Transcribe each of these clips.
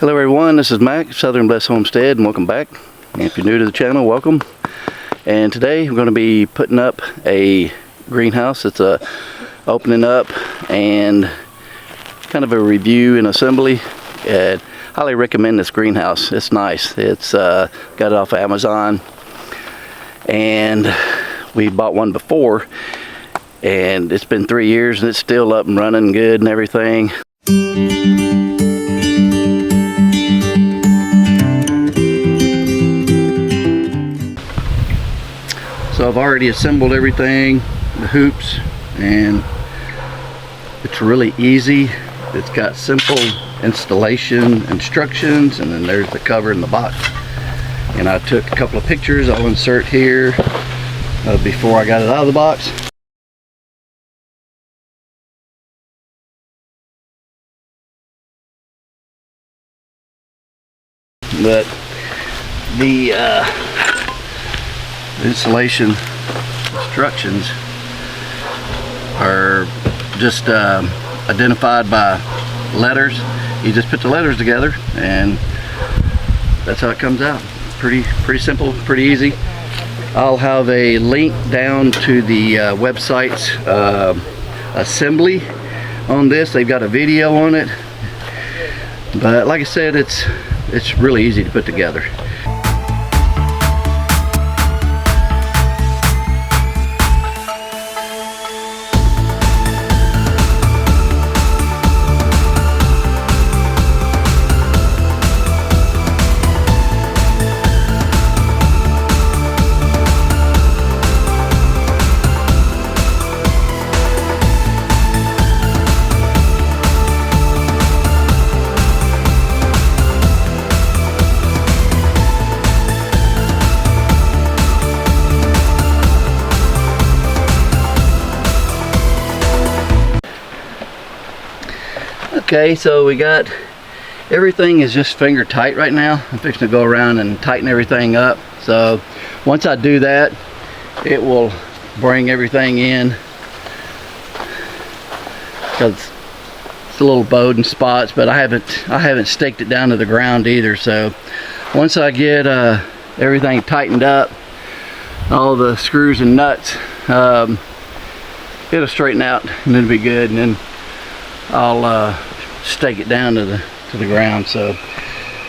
Hello everyone, this is Mac, Southern Blessed Homestead, and welcome back. If you're new to the channel, welcome. And today we're going to be putting up a greenhouse. It's opening up and kind of a review and assembly. Highly recommend this greenhouse. It's nice. It's got it off of Amazon, and we bought one before, and it's been 3 years and it's still up and running good and everything. So I've already assembled everything, the hoops, and it's really easy. It's got simple installation instructions, and then there's the cover in the box. And I took a couple of pictures I'll insert here before I got it out of the box. But the installation instructions are just identified by letters. You just put the letters together and that's how it comes out. Pretty simple, pretty easy. I'll have a link down to the website's assembly on this. They've got a video on it, but like I said, it's really easy to put together. Okay, so we got everything is just finger tight right now. I'm fixing to go around and tighten everything up. So once I do that, it will bring everything in, because it's a little bowed in spots, but I haven't staked it down to the ground either. So once I get everything tightened up, all the screws and nuts, it'll straighten out and it'll be good, and then I'll stake it down to the ground. So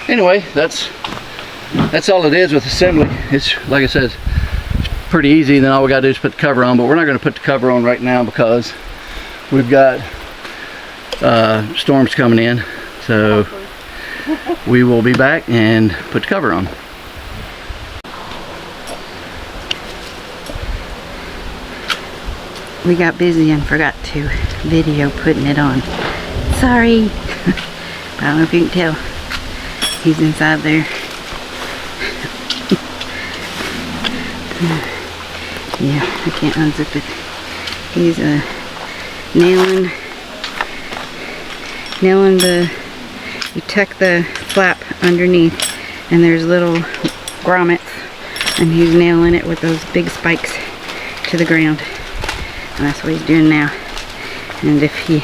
anyway, that's all it is with assembly. It's, like I said, it's pretty easy. Then all we gotta do is put the cover on, but we're not going to put the cover on right now because we've got storms coming in. So we will be back and put the cover on. We got busy and forgot to video putting it on. Sorry. I don't know if you can tell. He's inside there. Yeah, I can't unzip it. He's nailing the, you tuck the flap underneath and there's little grommets, and he's nailing it with those big spikes to the ground. And that's what he's doing now. And if he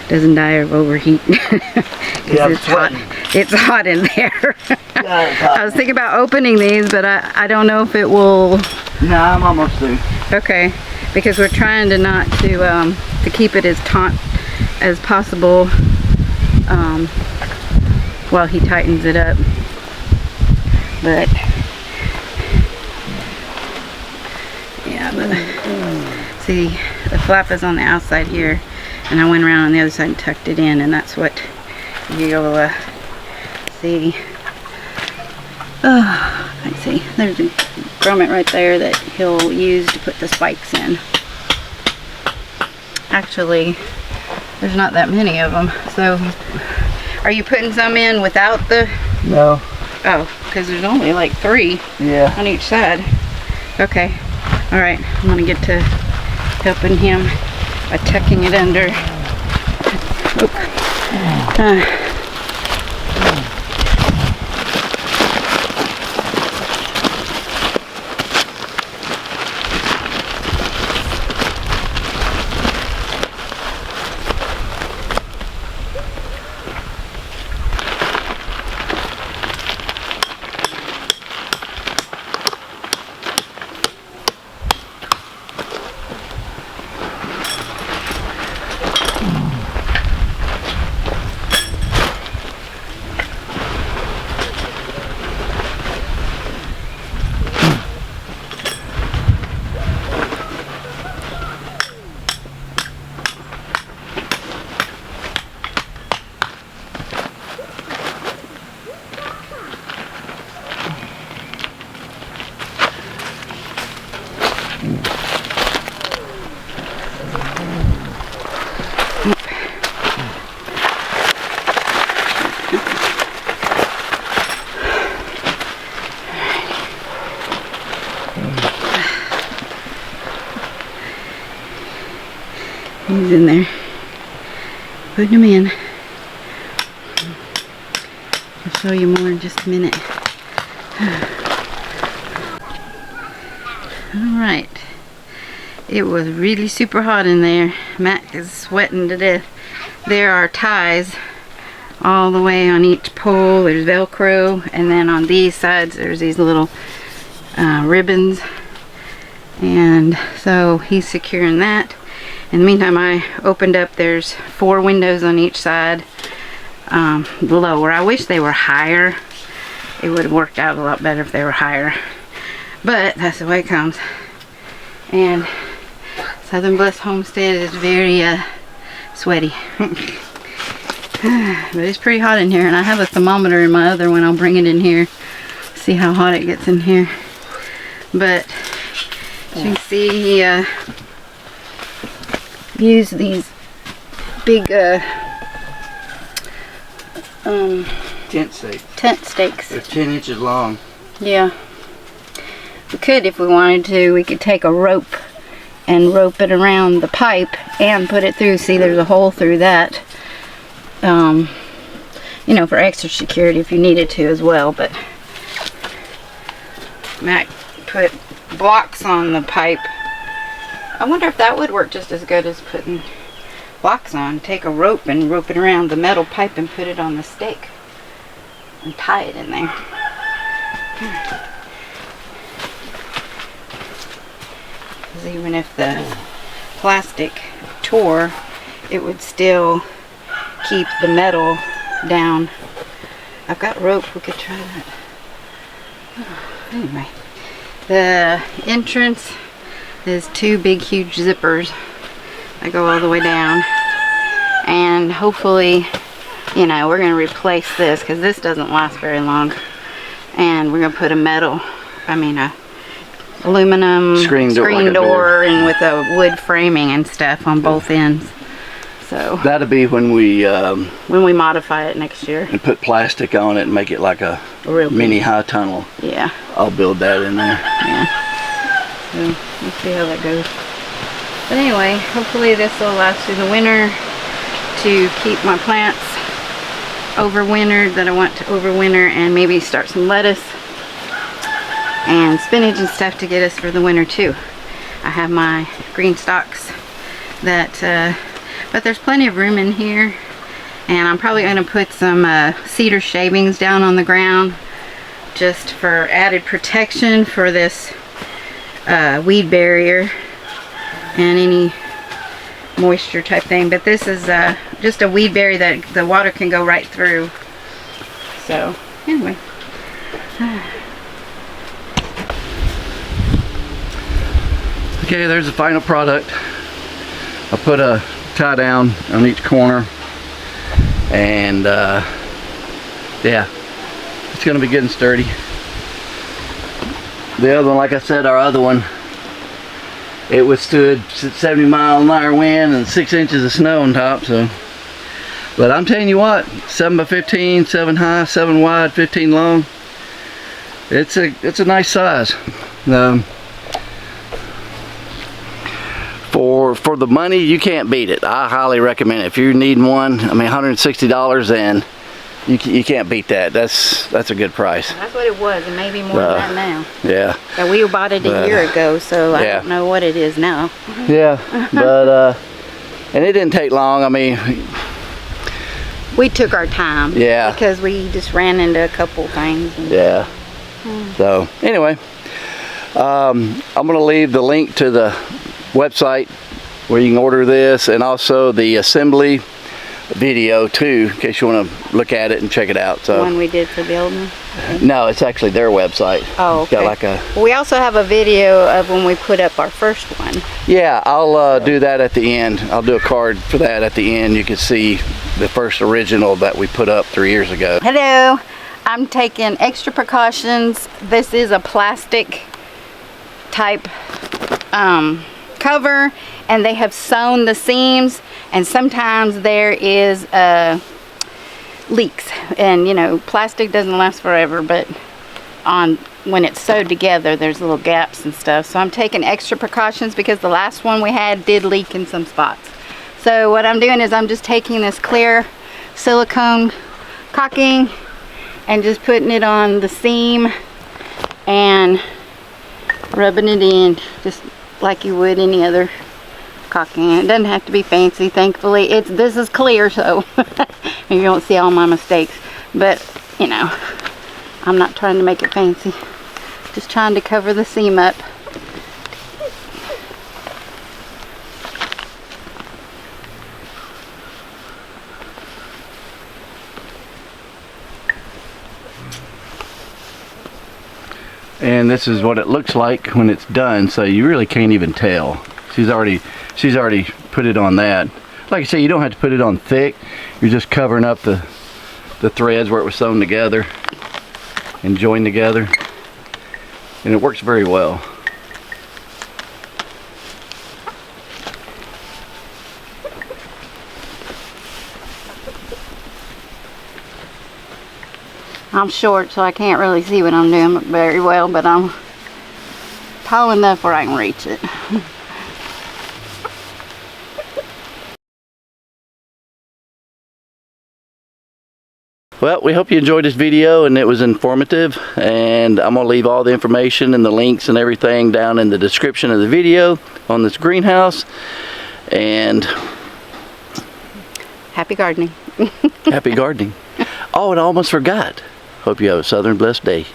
doesn't die of overheat, because it's hot in there. Yeah, it's hot. I was thinking about opening these, but I don't know if it will. No, I'm almost through. Okay, because we're trying to not to keep it as taut as possible while he tightens it up. But yeah, but see, the flap is on the outside here, and I went around on the other side and tucked it in, and that's what you'll see. Let's see, there's a grommet right there that he'll use to put the spikes in. Actually, there's not that many of them. So are you putting some in without the? No. Oh, because there's only like 3 on each side. Okay, all right, I'm gonna get to helping him by tucking it under. He's in there putting them in. I'll show you more in just a minute. Alright. It was really super hot in there. Matt is sweating to death. There are ties all the way on each pole. There's Velcro, and then on these sides there's these little ribbons, and so he's securing that. In the meantime, I opened up, there's 4 windows on each side, lower. I wish they were higher. It would have worked out a lot better if they were higher, but that's the way it comes. And Southern Blessed Homestead is very sweaty. But it's pretty hot in here, and I have a thermometer in my other one. I'll bring it in here, see how hot it gets in here. But as you can see, he used these big tent stakes. They're 10 inches long. Yeah. We could, if we wanted to, we could take a rope and rope it around the pipe and put it through. See, there's a hole through that. You know, for extra security if you needed to as well. But Matt put blocks on the pipe. I wonder if that would work just as good as putting blocks on. Take a rope and rope it around the metal pipe and put it on the stake and tie it in there. Because even if the plastic tore, it would still keep the metal down. I've got rope, we could try that. Anyway, the entrance is 2 big huge zippers that go all the way down, and hopefully, you know, we're going to replace this because this doesn't last very long, and we're going to put a aluminum screen door and with a wood framing and stuff on both ends. So that'll be when we modify it next year and put plastic on it and make it like a real mini high tunnel. Yeah, I'll build that in there. Yeah, so we'll see how that goes. But anyway, hopefully this will last through the winter to keep my plants overwintered that I want to overwinter, and maybe start some lettuce and spinach and stuff to get us for the winter too. I have my green stalks that but there's plenty of room in here, and I'm probably going to put some cedar shavings down on the ground just for added protection for this weed barrier and any moisture type thing. But this is just a weed barrier that the water can go right through. So anyway, okay, there's the final product. I put a tie down on each corner, and yeah, it's gonna be good and sturdy. The other one, like I said, our other one, it withstood 70-mile-an-hour wind and 6 inches of snow on top. So, but I'm telling you what, 7 by 15, 7 high, 7 wide, 15 long. It's a nice size. For the money, you can't beat it. I highly recommend it. If you need one, I mean, $160, and you can't beat that. That's a good price. That's what it was, and maybe more than that now. Yeah. But we bought it a year ago, so I don't know what it is now. Yeah, but and it didn't take long. I mean, we took our time. Yeah. Because we just ran into a couple things. Yeah. So anyway, I'm gonna leave the link to the website where you can order this, and also the assembly video too, in case you want to look at it and check it out. So the one we did for building? No, it's actually their website. Oh, okay. Got like a, we also have a video of when we put up our first one. Yeah, I'll do that at the end. I'll do a card for that at the end. You can see the first original that we put up 3 years ago. Hello, I'm taking extra precautions. This is a plastic type cover, and they have sewn the seams, and sometimes there is leaks, and you know, plastic doesn't last forever, but when it's sewed together there's little gaps and stuff. So I'm taking extra precautions because the last one we had did leak in some spots. So what I'm doing is I'm just taking this clear silicone caulking and just putting it on the seam and rubbing it in just like you would any other caulking. It doesn't have to be fancy, thankfully. This is clear, so you don't see all my mistakes. But you know, I'm not trying to make it fancy. Just trying to cover the seam up. And this is what it looks like when it's done, so you really can't even tell. She's already put it on that. Like I say, you don't have to put it on thick. You're just covering up the threads where it was sewn together and joined together, and it works very well. I'm short, so I can't really see what I'm doing very well, but I'm tall enough where I can reach it. Well, we hope you enjoyed this video and it was informative, and I'm gonna leave all the information and the links and everything down in the description of the video on this greenhouse. And happy gardening. happy gardening. Oh, and I almost forgot. Hope you have a southern blessed day.